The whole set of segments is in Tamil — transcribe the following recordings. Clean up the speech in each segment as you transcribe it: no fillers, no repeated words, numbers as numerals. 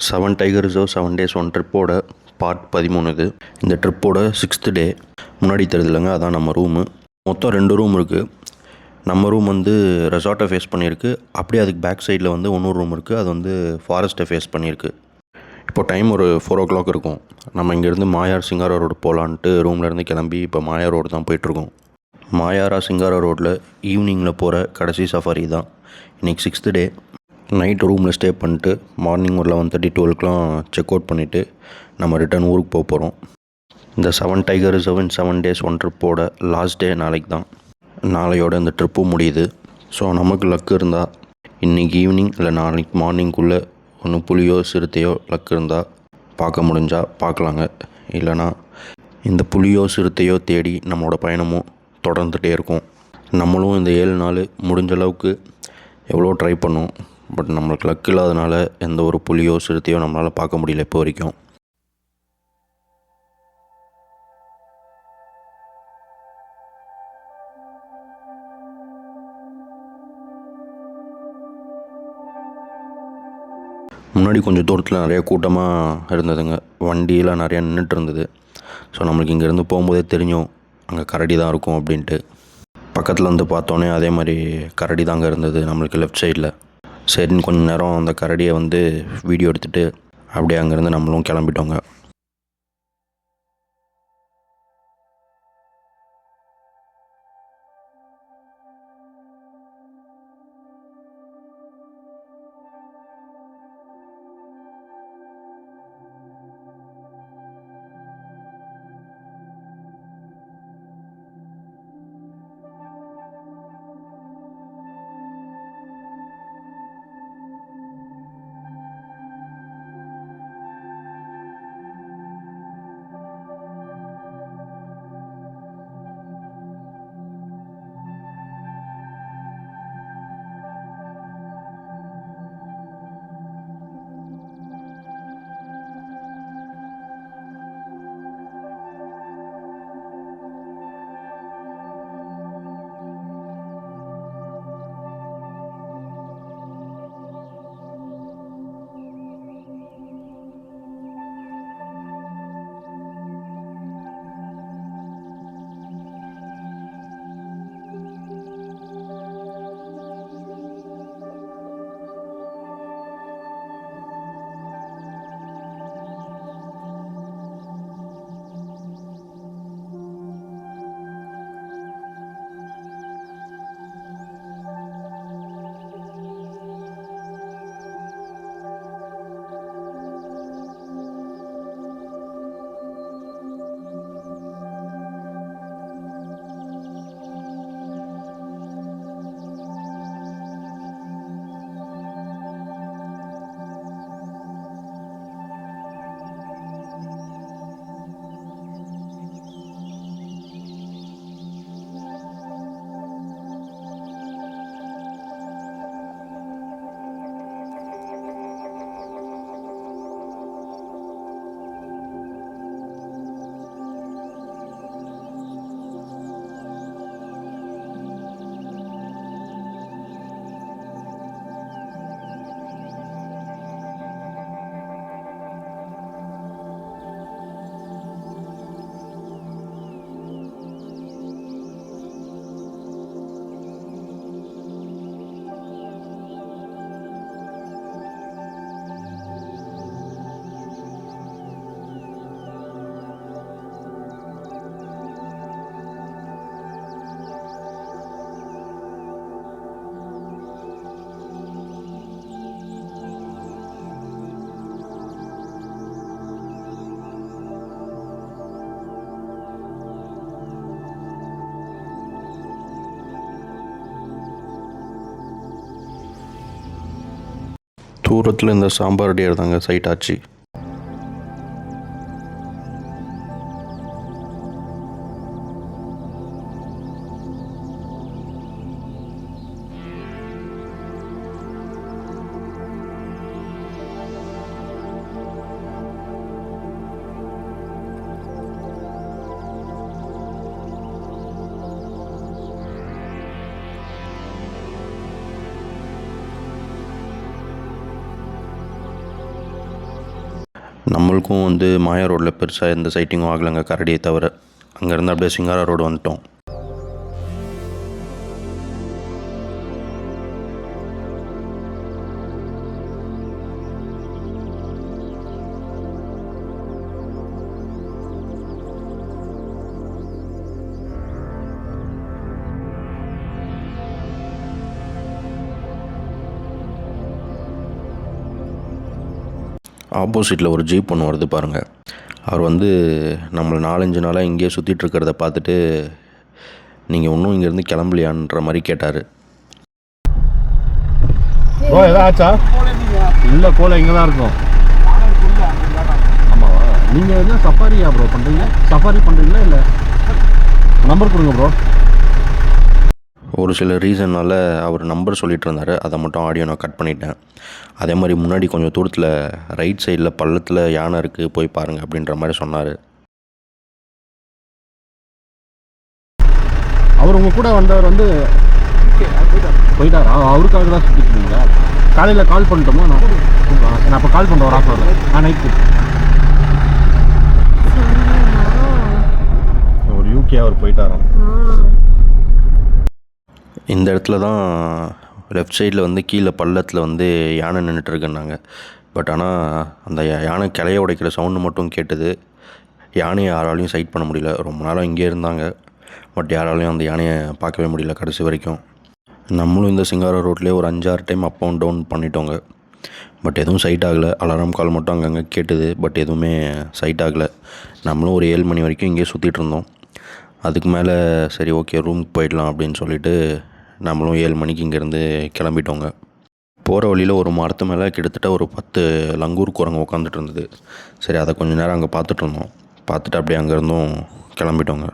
7 டைகர் ரிசர்வ் 7 days 1 ட்ரிப்போட பார்ட் 13 இது. இந்த ட்ரிப்போட 6th டே. முன்னாடி தெரியுதுலங்க, அதான் நம்ம ரூமு. மொத்தம் 2 ரூம் இருக்குது. நம்ம ரூம் வந்து ரெசார்ட்டை ஃபேஸ் பண்ணியிருக்கு. அப்படியே அதுக்கு பேக் சைடில் வந்து இன்னொரு ரூம் இருக்குது. அது வந்து ஃபாரஸ்ட்டை ஃபேஸ் பண்ணியிருக்கு. இப்போ டைம் ஒரு 4 o'clock இருக்கும். நம்ம இங்கேருந்து மாயார் சிங்காரா ரோடு போகலான்ட்டு ரூம்லேருந்து கிளம்பி இப்போ மாயார் ரோடு தான் போயிட்டுருக்கோம். மாயாரா சிங்காரா ரோட்டில் ஈவினிங்கில் போகிற கடைசி சஃபாரி தான். இன்றைக்கி 6th டே. நைட் ரூமில் ஸ்டே பண்ணிட்டு மார்னிங் ஒரு 11:30 12க்குலாம் செக் அவுட் பண்ணிவிட்டு நம்ம ரிட்டர்ன் ஊருக்கு போக போகிறோம். இந்த 7 டைகர் ரிசர்வ் 7 days 1 ட்ரிப்போட லாஸ்ட் டே நாளைக்கு தான். நாளையோட இந்த ட்ரிப்பும் முடியுது. ஸோ நமக்கு லக்கு இருந்தால் இன்றைக்கி ஈவினிங் இல்லை நாளைக்கு மார்னிங்குள்ளே ஒன்று புலியோ சிறுத்தையோ லக்கு இருந்தால் பார்க்க முடிஞ்சால் பார்க்கலாங்க. இல்லைனா இந்த புலியோ சிறுத்தையோ தேடி நம்மளோட பயணமும் தொடர்ந்துகிட்டே இருக்கும். நம்மளும் இந்த 7 நாள் முடிஞ்ச அளவுக்கு எவ்வளோ ட்ரை பண்ணோம். பட் நம்மளுக்கு லக் இல்லாதனால எந்த ஒரு புலியோ சிறுத்தையோ நம்மளால் பார்க்க முடியல இப்போ வரைக்கும். முன்னாடி கொஞ்சம் தூரத்தில் நிறைய கூட்டமாக இருந்ததுங்க. வண்டியெலாம் நிறையா நின்றுட்டு இருந்தது. ஸோ நம்மளுக்கு இங்கேருந்து போகும்போதே தெரியும் அங்கே கரடி தான் இருக்கும் அப்படின்ட்டு. பக்கத்தில் வந்து பார்த்தோன்னே அதே மாதிரி கரடி தாங்க இருந்தது நம்மளுக்கு லெஃப்ட் சைடில். சரின்னு கொஞ்சம் நேரம் அந்த கரடியை வந்து வீடியோ எடுத்துகிட்டு அப்படியே அங்கேருந்து நம்மளும் கிளம்பிட்டோங்க. தூரத்தில் இந்த சாம்பார் அடி தாங்க சைட் ஆச்சு. நம்மளுக்கும் வந்து மாயா ரோட்டில் பெருசாக எந்த சைட்டிங்கும் ஆகலைங்க கரடியை தவிர. அங்கேருந்து அப்படியே சிங்காரா ரோடு வந்துட்டோம். ஆப்போசிட்டில் ஒரு ஜீப் ஒன்று வருது பாருங்கள். அவர் வந்து நம்மளை 4-5 நாளாக இங்கேயே சுற்றிட்டு இருக்கிறத பார்த்துட்டு நீங்கள் இன்னும் இங்கேருந்து கிளம்பலையான்ற மாதிரி கேட்டார். ப்ரோ எதாவது ஆச்சா? இல்லை போல இங்கே தான் இருக்கும். ஆமாவா? நீங்கள் என்ன சஃபாரியா ப்ரோ பண்ணுறீங்க? சஃபாரி பண்ணுறீங்களா இல்லை? நம்பர் கொடுங்க ப்ரோ. ஒரு சில ரீசன்னால் அவர் நம்பர் சொல்லிகிட்டு இருந்தார். அதை மட்டும் ஆடியோ நான் கட் பண்ணிட்டேன். அதே மாதிரி முன்னாடி கொஞ்சம் தூரத்தில் ரைட் சைடில் பள்ளத்தில் யானை இருக்குது, போய் பாருங்கள் அப்படின்ற மாதிரி சொன்னார். அவர் உங்கள் கூட வந்தவர் வந்து போயிட்டாரா? அவருக்காக தான் சுற்றிட்டு இருந்தீங்களா? காலையில் கால் பண்ணிட்டோமா? நான் அப்போ கால் பண்ணுறேன் ஒரு ஆஃப் ஹவரில். நைட்டு ஒரு யூகே அவர் போயிட்டாராம். இந்த இடத்துல தான் லெஃப்ட் சைடில் வந்து கீழே பள்ளத்தில் வந்து யானை நின்றுட்டுருக்குன்னாங்க. பட் ஆனால் அந்த யானை கிளைய உடைக்கிற சவுண்டு மட்டும் கேட்டது. யானையை யாராலையும் சைட் பண்ண முடியல. ரொம்ப நாளாக இங்கே இருந்தாங்க, பட் யாராலையும் அந்த யானையை பார்க்கவே முடியல கடைசி வரைக்கும். நம்மளும் இந்த சிங்காரா ரோட்லேயே ஒரு 5-6 டைம் அப் அண்ட் டவுன் பண்ணிட்டோங்க. பட் எதுவும் சைட் ஆகலை. அலாரம் கால் மட்டும் அங்கங்கே கேட்டுது, பட் எதுவுமே சைட் ஆகலை. நம்மளும் ஒரு 7 மணி வரைக்கும் இங்கேயே சுற்றிட்டு இருந்தோம். அதுக்கு மேலே சரி ஓகே ரூமுக்கு போயிடலாம் அப்படின்னு சொல்லிட்டு நம்மளும் 7 மணிக்கு இங்கேருந்து கிளம்பிட்டோங்க. போகிற வழியில் ஒரு மரத்து மேலே கிட்டத்தட்ட ஒரு 10 லங்கூர் குரங்கு உட்காந்துட்டு இருந்தது. சரி அதை கொஞ்சம் நேரம் அங்கே பார்த்துட்டு இருந்தோம். பார்த்துட்டு அப்படியே அங்கேருந்தும் கிளம்பிட்டோங்க.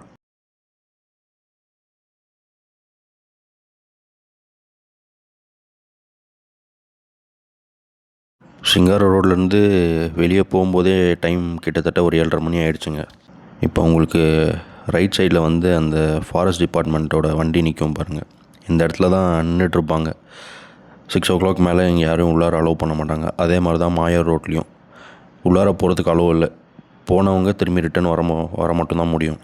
சிங்காரா ரோட்லேருந்து வெளியே போகும்போதே டைம் கிட்டத்தட்ட ஒரு 7:30 மணி ஆகிடுச்சுங்க. இப்போ உங்களுக்கு ரைட் சைடில் வந்து அந்த ஃபாரஸ்ட் டிபார்ட்மெண்ட்டோட வண்டி நிற்கும் பாருங்கள். இந்த இடத்துல தான் நின்றுட்டுருப்பாங்க. 6 o'clock மேலே இங்கே யாரும் உள்ளார அலோவ் பண்ண மாட்டாங்க. அதே மாதிரி தான் மாயா ரோட்லேயும் உள்ளார போகிறதுக்கு அலோவ் இல்லை. போனவங்க திரும்பி ரிட்டன் வர மட்டும்தான் முடியும்.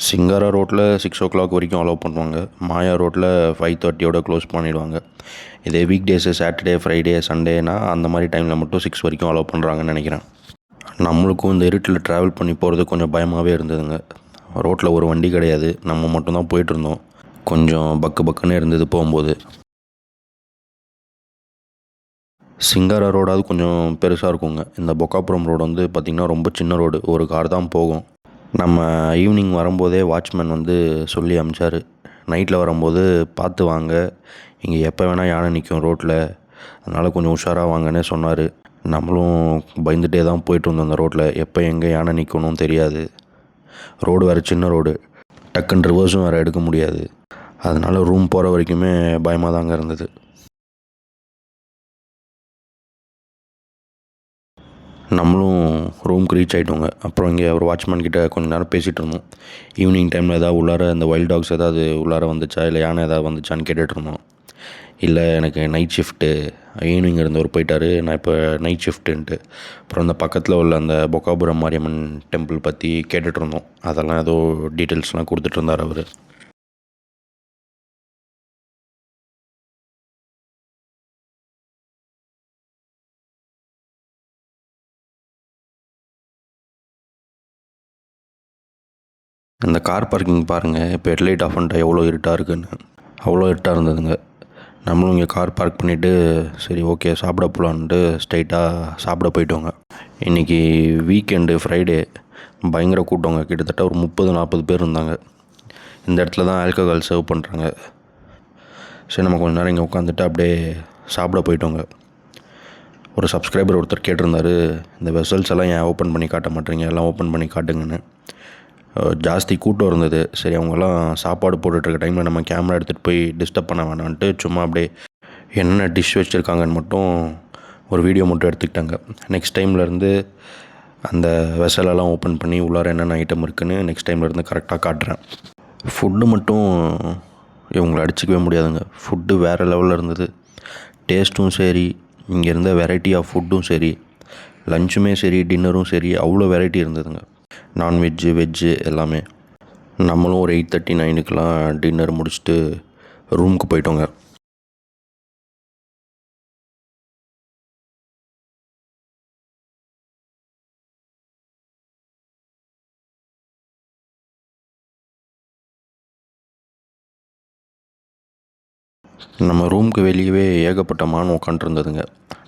சிங்காரா ரோட்டில் 6 o'clock வரைக்கும் அலோவ் பண்ணுவாங்க. மாயா ரோட்டில் 5:30 க்ளோஸ் பண்ணிவிடுவாங்க. இதே வீக் டேஸு சாட்டர்டே ஃப்ரைடே சண்டேனா அந்த மாதிரி டைமில் மட்டும் 6 வரைக்கும் அலோவ் பண்ணுறாங்கன்னு நினைக்கிறேன். நம்மளுக்கும் இந்த இருட்டில் ட்ராவல் பண்ணி போகிறது கொஞ்சம் பயமாகவே இருந்ததுங்க. ரோட்டில் ஒரு வண்டி கிடையாது, நம்ம மட்டும்தான் போயிட்டுருந்தோம். கொஞ்சம் பக்குன்னு இருந்தது போகும்போது. சிங்காரா ரோடாவது கொஞ்சம் பெருசாக இருக்குங்க. இந்த பொக்காபுரம் ரோடு வந்து பார்த்திங்கன்னா ரொம்ப சின்ன ரோடு, ஒரு கார் தான் போகும். நம்ம ஈவினிங் வரும்போதே வாட்ச்மேன் வந்து சொல்லி அனுப்பிச்சார், நைட்டில் வரும்போது பார்த்து வாங்க, இங்கே எப்போ வேணால் யானை நிற்கும் ரோட்டில், அதனால் கொஞ்சம் உஷாராக வாங்கன்னே சொன்னார். நம்மளும் பயந்துகிட்டே தான் போயிட்டு இருந்தோம். அந்த ரோட்டில் எப்போ எங்கே யானை நிற்கணும் தெரியாது. ரோடு வேறு சின்ன ரோடு, டக்குன்னு ரிவர்ஸும் வேறு எடுக்க முடியாது. அதனால் ரூம் போகிற வரைக்குமே பயமாக தாங்க இருந்தது. நம்மளும் ரூமுக்கு ரீச் ஆகிட்டோங்க. அப்புறம் இங்கே ஒரு வாட்ச்மேன் கிட்டே கொஞ்சம் நேரம் பேசிகிட்டு இருந்தோம். ஈவினிங் டைமில் ஏதாவது உள்ளார இந்த வைல்ட் டாக்ஸ் ஏதாவது உள்ளார வந்துச்சா, இல்லை யானை ஏதாவது வந்துச்சான்னு கேட்டுட்ருந்தோம். இல்லை எனக்கு நைட் ஷிஃப்ட்டு, ஈவினிங் இருந்தவர் போயிட்டார், நான் இப்போ நைட் ஷிஃப்ட்டுன்ட்டு. அப்புறம் அந்த பக்கத்தில் உள்ள அந்த பொக்காபுரம் மாரியம்மன் டெம்பிள் பற்றி கேட்டுட்ருந்தோம். அதெல்லாம் ஏதோ டீட்டெயில்ஸ்லாம் கொடுத்துட்டு இருந்தார் அவர். இந்த கார் பார்க்கிங் பாருங்கள், இப்போ ஹெட்லைட் ஆஃப் பண்ணிட்டா எவ்வளோ இருட்டாக இருக்குன்னு. அவ்வளோ இருட்டாக இருந்ததுங்க. நம்மளும் இங்கே கார் பார்க் பண்ணிவிட்டு சரி ஓகே சாப்பிட போகலான்ட்டு ஸ்ட்ரைட்டாக சாப்பிட போயிட்டோங்க. இன்றைக்கி வீக்கெண்டு ஃப்ரைடே, பயங்கர கூட்டங்க. கிட்டத்தட்ட ஒரு 30-40 பேர் இருந்தாங்க. இந்த இடத்துல தான் ஆல்கஹால் சர்வ் பண்ணுறாங்க. சரி நம்ம கொஞ்சம் நேரம் இங்கே உட்காந்துட்டு அப்படியே சாப்பிட போயிட்டோங்க. ஒரு சப்ஸ்கிரைபர் ஒருத்தர் கேட்டிருந்தார், இந்த வெசல்ஸ் எல்லாம் ஏன் ஓப்பன் பண்ணி காட்ட மாட்டேறீங்க, எல்லாம் ஓப்பன் பண்ணி காட்டுங்கன்னு. ஜாஸ்தி கூட்டம் இருந்தது. சரி அவங்கெல்லாம் சாப்பாடு போட்டுட்ருக்க டைமில் நம்ம கேமரா எடுத்துகிட்டு போய் டிஸ்டர்ப் பண்ண வேணான்ட்டு சும்மா அப்படியே என்னென்ன டிஷ் வச்சுருக்காங்கன்னு மட்டும் ஒரு வீடியோ மட்டும் எடுத்துக்கிட்டாங்க. நெக்ஸ்ட் டைம்லேருந்து அந்த வெசலெல்லாம் ஓப்பன் பண்ணி உள்ளார என்னென்ன ஐட்டம் இருக்குதுன்னு நெக்ஸ்ட் டைம்லேருந்து கரெக்டாக காட்டுறேன். ஃபுட்டு மட்டும் இவங்களை அடிச்சிக்கவே முடியாதுங்க. ஃபுட்டு வேறு லெவலில் இருந்தது. டேஸ்ட்டும் சரி, இங்கே இருந்த வெரைட்டி ஆஃப் ஃபுட்டும் சரி, லஞ்சுமே சரி டின்னரும் சரி அவ்வளோ வெரைட்டி இருந்ததுங்க. நான்வெஜ்ஜு வெஜ்ஜு எல்லாமே. நம்மளும் ஒரு 8:30 9க்கெலாம் டின்னர் முடிச்சுட்டு ரூமுக்கு போயிட்டோங்க. நம்ம ரூமுக்கு வெளியவே ஏகப்பட்ட மான் உட்காண்ட்ருந்ததுங்க.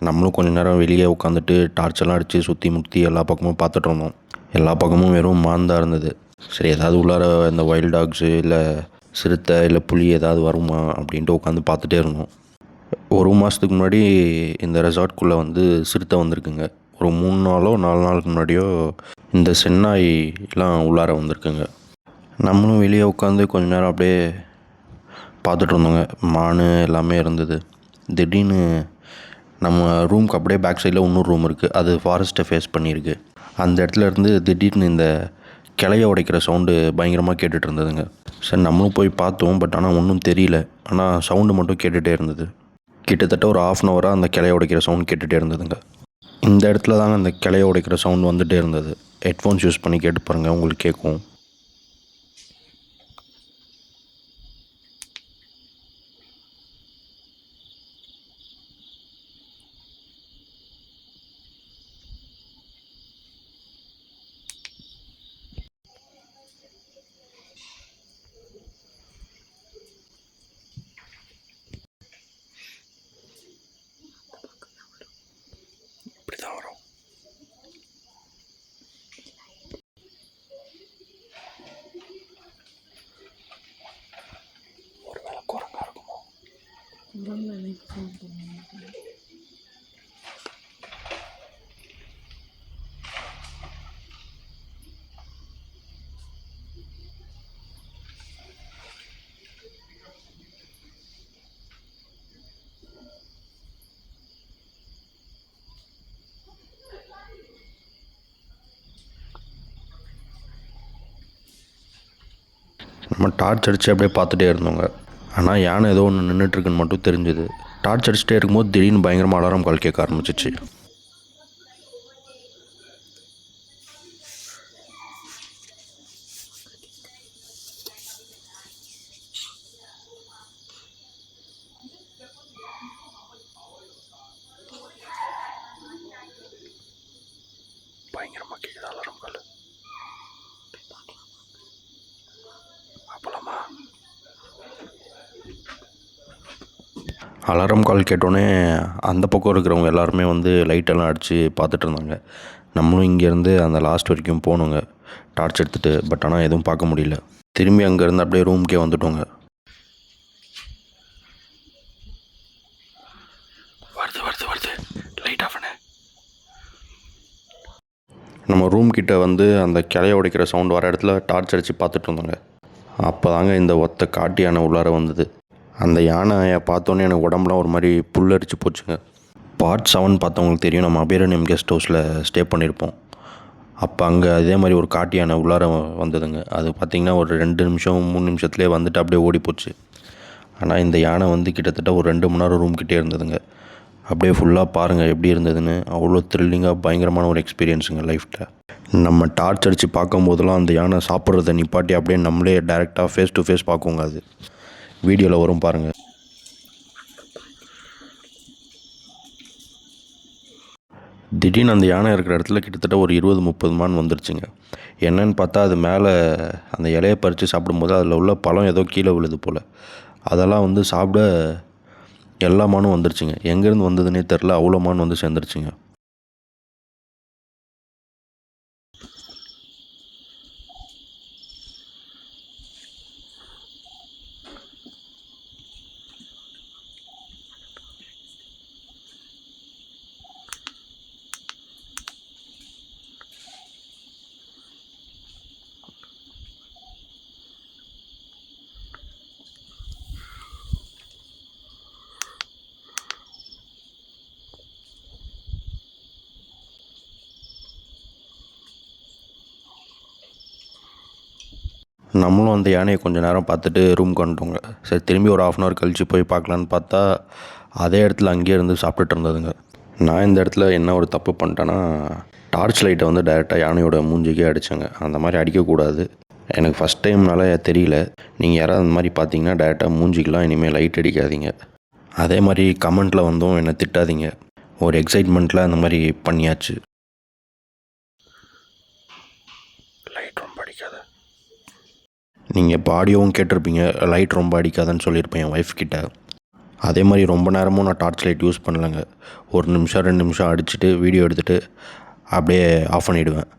நம்மளும் கொஞ்ச நேரம் வெளியே உட்காந்துட்டு டார்ச்செல்லாம் அடித்து சுற்றி முற்றி எல்லா பக்கமும் பார்த்துட்டு இருந்தோம். எல்லா பக்கமும் வெறும் மான் தான் இருந்தது. சரி ஏதாவது உள்ளார இந்த வைல்ட் டாக்ஸு இல்லை சிறுத்தை இல்லை புலி ஏதாவது வருமா அப்படின்ட்டு உட்காந்து பார்த்துட்டே இருந்தோம். ஒரு மாதத்துக்கு முன்னாடி இந்த ரெசார்ட்குள்ளே வந்து சிறுத்தை வந்திருக்குங்க. ஒரு 3 நாளோ 4 நாளுக்கு முன்னாடியோ இந்த செந்நாயெலாம் உள்ளார வந்திருக்குங்க. நம்மளும் வெளியே உட்காந்து கொஞ்ச நேரம் அப்படியே பார்த்துட்டு இருந்தோங்க. மான் எல்லாமே இருந்தது. திடீர்னு நம்ம ரூமுக்கு அப்படியே பேக் சைடில் இன்னொரு ரூம் இருக்குது. அது ஃபாரஸ்ட்டை ஃபேஸ் பண்ணியிருக்கு. அந்த இடத்துல இருந்து திடீர்னு இந்த கிளைய உடைக்கிற சவுண்டு பயங்கரமாக கேட்டுட்டு இருந்ததுங்க. சரி நம்மளும் போய் பார்த்தோம். பட் ஆனால் ஒன்றும் தெரியல. ஆனால் சவுண்டு மட்டும் கேட்டுகிட்டே இருந்தது. கிட்டத்தட்ட ஒரு 1/2 அன் ஹவராக அந்த கிளைய உடைக்கிற சவுண்ட் கேட்டுகிட்டே இருந்ததுங்க. இந்த இடத்துல தாங்க அந்த கிளைய உடைக்கிற சவுண்ட் வந்துகிட்டே இருந்தது. ஹெட்ஃபோன்ஸ் யூஸ் பண்ணி கேட்டு பாருங்கள், உங்களுக்கு கேட்கும். இப்படி தான் வரும். ஒரு வேளை குரங்கா இருக்குமோ? நம்ம டார்ச் அடித்து அப்படியே பார்த்துட்டே இருந்தோங்க. ஆனால் யானை ஏதோ ஒன்று நின்றுட்டுருக்குன்னு மட்டும் தெரிஞ்சுது. டார்ச் அடிச்சுட்டே இருக்கும்போது திடீர்னு பயங்கரமாக அலாரம் கால் கேட்க ஆரம்பிச்சிச்சு. பயங்கரமாக கேட்குது அலாரம் கால். அப்பலாமா? அலாரம் கால் கேட்டோன்னே அந்த பக்கம் இருக்கிறவங்க எல்லாருமே வந்து லைட்டெல்லாம் அடித்து பார்த்துட்டு இருந்தாங்க. நம்மளும் இங்கேருந்து அந்த லாஸ்ட் வரைக்கும் போனோங்க டார்ச் எடுத்துகிட்டு. பட் ஆனால் எதுவும் பார்க்க முடியல. திரும்பி அங்கேருந்து அப்படியே ரூமுக்கே வந்துட்டோங்க. வருது வருது வருது, லைட் ஆஃப் பண்ணு. நம்ம ரூம் கிட்ட வந்து அந்த கிளைய உடைக்கிற சவுண்ட் வர இடத்துல டார்ச் அடித்து பார்த்துட்டு இருந்தோங்க. அப்போ தாங்க இந்த ஒத்த காட்டு யானை உள்ளார வந்தது. அந்த யானையை பார்த்தோன்னே எனக்கு உடம்புலாம் ஒரு மாதிரி புல்லரிச்சு போச்சுங்க. பார்ட் 7 பார்த்தவங்களுக்கு தெரியும், நம்ம அபிராமியம் கெஸ்ட் ஹவுஸில் ஸ்டே பண்ணியிருப்போம். அப்போ அங்கே அதே மாதிரி ஒரு காட்டு யானை உள்ளார வந்ததுங்க. அது பார்த்திங்கன்னா ஒரு 2 நிமிஷம் 3 நிமிஷத்துலேயே வந்துட்டு அப்படியே ஓடி போச்சு. ஆனால் இந்த யானை வந்து கிட்டத்தட்ட ஒரு 2 மணி நேரம் ரூம்கிட்டே இருந்ததுங்க. அப்படியே ஃபுல்லாக பாருங்கள் எப்படி இருந்ததுன்னு. அவ்வளோ த்ரில்லிங்காக பயங்கரமான ஒரு எக்ஸ்பீரியன்ஸுங்க லைஃப்பில். நம்ம டார்ச் அடித்து பார்க்கும்போதெல்லாம் அந்த யானை சாப்பிட்றத நிப்பாட்டி அப்படியே நம்மளே டேரெக்டாக ஃபேஸ் டு ஃபேஸ் பார்க்குங்க. அது வீடியோவில் வரும் பாருங்கள். திடீர்னு அந்த யானை இருக்கிற இடத்துல கிட்டத்தட்ட ஒரு 20-30 மான் வந்துருச்சுங்க. என்னன்னு பார்த்தா அது மேலே அந்த இலையை பறித்து சாப்பிடும்போது அதில் உள்ள பழம் ஏதோ கீழே விழுது போல். அதெல்லாம் வந்து சாப்பிட எல்லா மானும் வந்துருச்சுங்க. எங்கேருந்து வந்ததுன்னே தெரில, அவ்வளோ மான் வந்து சேர்ந்துருச்சுங்க. நம்மளும் அந்த யானையை கொஞ்சம் நேரம் பார்த்துட்டு ரூமுக்கு வந்துட்டோங்க. சரி திரும்பி ஒரு 1/2 அன் ஹவர் கழித்து போய் பார்க்கலான்னு பார்த்தா அதே இடத்துல அங்கேயே இருந்து சாப்பிட்டுட்டு இருந்ததுங்க. நான் இந்த இடத்துல என்ன ஒரு தப்பு பண்ணிட்டேன்னா, டார்ச் லைட்டை வந்து டைரெக்டாக யானையோட மூஞ்சிக்கே அடித்தேங்க. அந்த மாதிரி அடிக்கக்கூடாது. எனக்கு ஃபஸ்ட் டைம்னால தெரியல. நீங்கள் யாராவது அந்த மாதிரி பார்த்தீங்கன்னா டைரெக்டாக மூஞ்சிக்கெலாம் இனிமேல் லைட் அடிக்காதீங்க. அதே மாதிரி கமெண்ட்டில் வந்தும் என்னை திட்டாதீங்க. ஒரு எக்ஸைட்மெண்ட்டில் அந்த மாதிரி பண்ணியாச்சு. லைட் ரொம்ப அடிக்காத. நீங்கள் இப்போ ஆடியோவும் கேட்டிருப்பீங்க, லைட் ரொம்ப அடிக்காதன்னு சொல்லியிருப்பேன் என் ஒய்ஃப் கிட்ட. அதே மாதிரி ரொம்ப நேரமும் நான் டார்ச் லைட் யூஸ் பண்ணலைங்க. 1 நிமிஷம் 2 நிமிஷம் அடிச்சுட்டு வீடியோ எடுத்துகிட்டு அப்படியே ஆஃப் பண்ணிவிடுவேன்.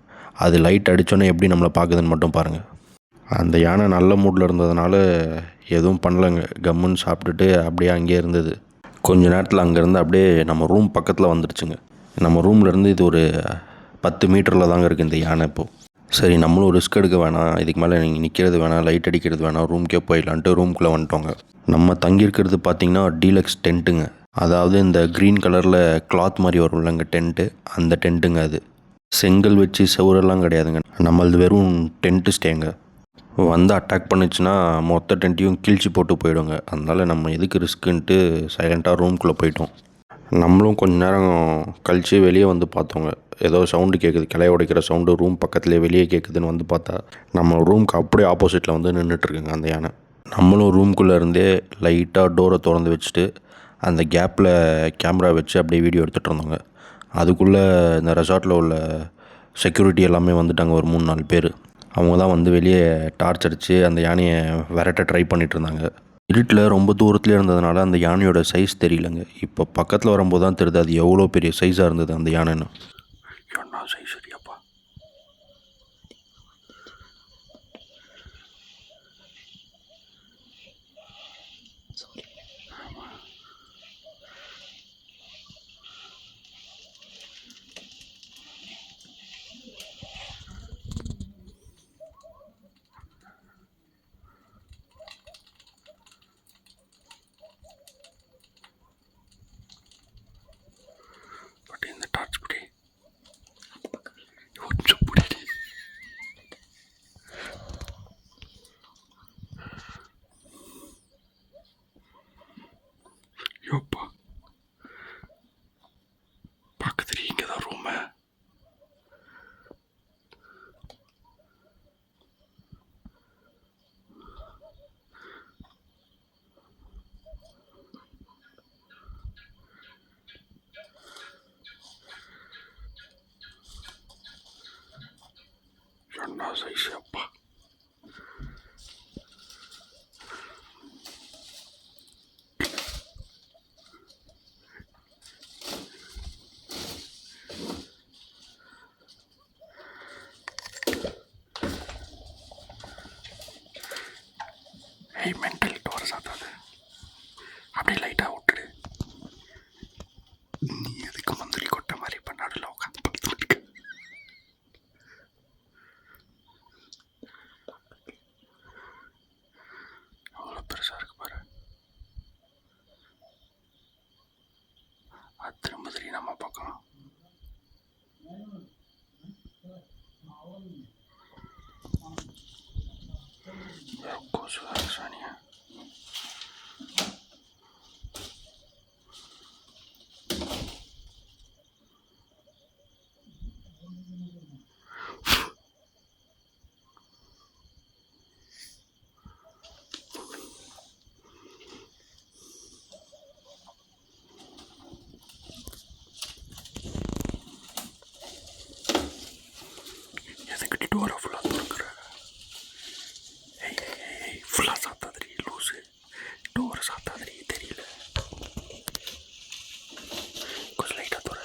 அது லைட் அடித்தோன்னே எப்படி நம்மளை பார்க்குதுன்னு மட்டும் பாருங்கள். அந்த யானை நல்ல மூடில் இருந்ததுனால எதுவும் பண்ணலைங்க. கம்முன்னு சாப்பிட்டுட்டு அப்படியே அங்கேயே இருந்தது. கொஞ்ச நேரத்தில் அங்கேருந்து அப்படியே நம்ம ரூம் பக்கத்தில் வந்துடுச்சுங்க. நம்ம ரூம்லேருந்து இது ஒரு 10 மீட்டரில் தாங்க இருக்குது இந்த யானை இப்போது. சரி, நம்மளும் ரிஸ்க் எடுக்க வேணாம், இதுக்கு மேலே நீங்கள் நிற்கிறது வேணாம், லைட் அடிக்கிறது வேணாம், ரூம்க்கே போயிடலான்ட்டு ரூம்குள்ளே வந்துட்டோங்க. நம்ம தங்கியிருக்கிறது பார்த்திங்கன்னா டீலக்ஸ் டென்ட்டுங்க. அதாவது இந்த க்ரீன் கலரில் கிளாத் மாதிரி வரும்லங்க டென்ட்டு, அந்த டென்ட்டுங்க அது. செங்கல் வச்சு செவரெல்லாம் கிடையாதுங்க, நம்மளது வெறும் டென்ட்டு ஸ்டேங்க. வந்து அட்டாக் பண்ணிச்சுன்னா மொத்த டென்ட்டையும் கிழிச்சு போட்டு போயிடுங்க. அதனால் நம்ம எதுக்கு ரிஸ்க்குன்ட்டு சைலண்ட்டாக ரூம்குள்ளே போயிட்டோம். நம்மளும் கொஞ்ச நேரம் கழித்து வெளியே வந்து பார்த்தோங்க. ஏதோ சவுண்டு கேட்குது, கிளைய உடைக்கிற சவுண்டு ரூம் பக்கத்துலேயே வெளியே கேட்குதுன்னு வந்து பார்த்தா நம்ம ரூமுக்கு அப்படியே ஆப்போசிட்டில் வந்து நின்றுட்டுருக்குங்க அந்த யானை. நம்மளும் ரூம்குள்ளே இருந்தே லைட்டாக டோரை திறந்து வச்சுட்டு அந்த கேப்பில் கேமரா வச்சு அப்படியே வீடியோ எடுத்துகிட்டு இருந்தோங்க. அதுக்குள்ளே இந்த ரெசார்ட்டில் உள்ள செக்யூரிட்டி எல்லாமே வந்துட்டாங்க, ஒரு 3-4 பேர். அவங்க தான் வந்து வெளியே டார்ச் அடித்து அந்த யானையை விரட்ட ட்ரை பண்ணிகிட்டு இருந்தாங்க. இருட்டில் ரொம்ப தூரத்துலேயே இருந்ததுனால அந்த யானையோட சைஸ் தெரியலங்க. இப்போ பக்கத்தில் வரும்போது தான் தெரியுது அது எவ்வளோ பெரிய சைஸாக இருந்தது அந்த யானைன்னு. என்ன சைஸ் சரியாப்பா. பட் இந்த டார்ச் பிடி கொஞ்சம் பிடி. யோப்பா, பக்கத்துல இங்கே தான் ரூமு. என்ன சைஸ் அப்பா. ஏய், மென்டல் டோர் சாத்தாது, அப்படியே லைட்டாக விட்டுடு. நீ எதுக்கு மந்திரி கொட்டை மாதிரி இப்போ நடுவில் உட்காந்து படுத்துட்டு இருக்க? அவ்வளோ பெருசாக இருக்கு பாரு. அது திரும்ப நம்ம பக்கம். கொசு சாணியா. எதுக்கு டோரை ஃபுல்லாக திறக்கிற? ஏய், ஃபுல்லாக சாத்தாதிரி லூஸு. டோரை சாத்தாதிரி, தெரியல. கொஞ்சம் லைட்டாக தோற.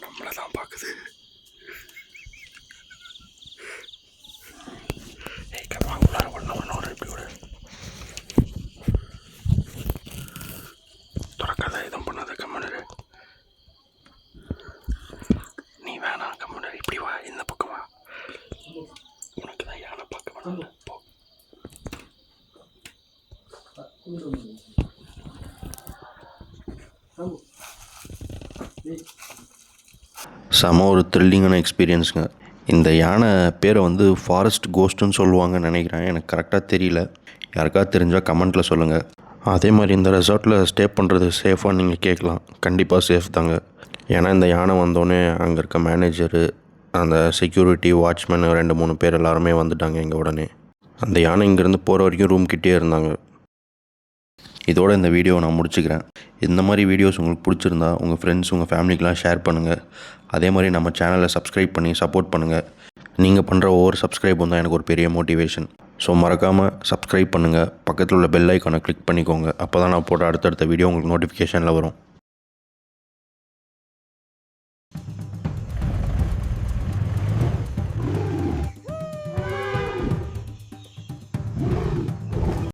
நம்மளை தான் பார்க்குது. ஏய் கம்மா உள்ளார ஒன்று இப்படி விட துறக்காத எதுவும் பண்ணாத கம்மனரு. நீ வேணாம் கம்மனரு, இப்படி வா, இந்த பக்கம் வா. உனக்கு தான் யானை பார்க்க வேணாம். போ. செம ஒரு த்ரில்லிங்கான எக்ஸ்பீரியன்ஸுங்க. இந்த யானை பேரை வந்து ஃபாரஸ்ட் கோஸ்ட்டுன்னு சொல்லுவாங்கன்னு நினைக்கிறேன். எனக்கு கரெக்டாக தெரியல. யாருக்காவது தெரிஞ்சால் கமெண்ட்டில் சொல்லுங்கள். அதே மாதிரி இந்த ரெசார்ட்டில் ஸ்டே பண்ணுறது சேஃபாக நீங்கள் கேட்கலாம். கண்டிப்பாக சேஃப் தாங்க. ஏன்னா இந்த யானை வந்தோடனே அங்கே இருக்க மேனேஜரு, அந்த செக்யூரிட்டி, வாட்ச்மேன் 2-3 பேர் எல்லாருமே வந்துட்டாங்க இங்கே உடனே. அந்த யானை இங்கேருந்து போகிற வரைக்கும் ரூம் கிட்டே இருந்தாங்க. இதோட இந்த வீடியோவை நான் முடிச்சுக்கிறேன். இந்த மாதிரி வீடியோஸ் உங்களுக்கு பிடிச்சிருந்தா உங்கள் ஃப்ரெண்ட்ஸ், உங்கள் ஃபேமிலிக்கெலாம் ஷேர் பண்ணுங்கள். அதே மாதிரி நம்ம சேனலை சப்ஸ்கிரைப் பண்ணி சப்போர்ட் பண்ணுங்கள். நீங்கள் பண்ணுற ஒவ்வொரு சப்ஸ்கிரைபும் தான் எனக்கு ஒரு பெரிய மோட்டிவேஷன். ஸோ மறக்காமல் சப்ஸ்கிரைப் பண்ணுங்கள். பக்கத்தில் உள்ள பெல் ஐக்கானை கிளிக் பண்ணிக்கோங்க. அப்போ தான் நான் போட்ட அடுத்தடுத்த வீடியோ உங்களுக்கு நோட்டிஃபிகேஷனில் வரும்.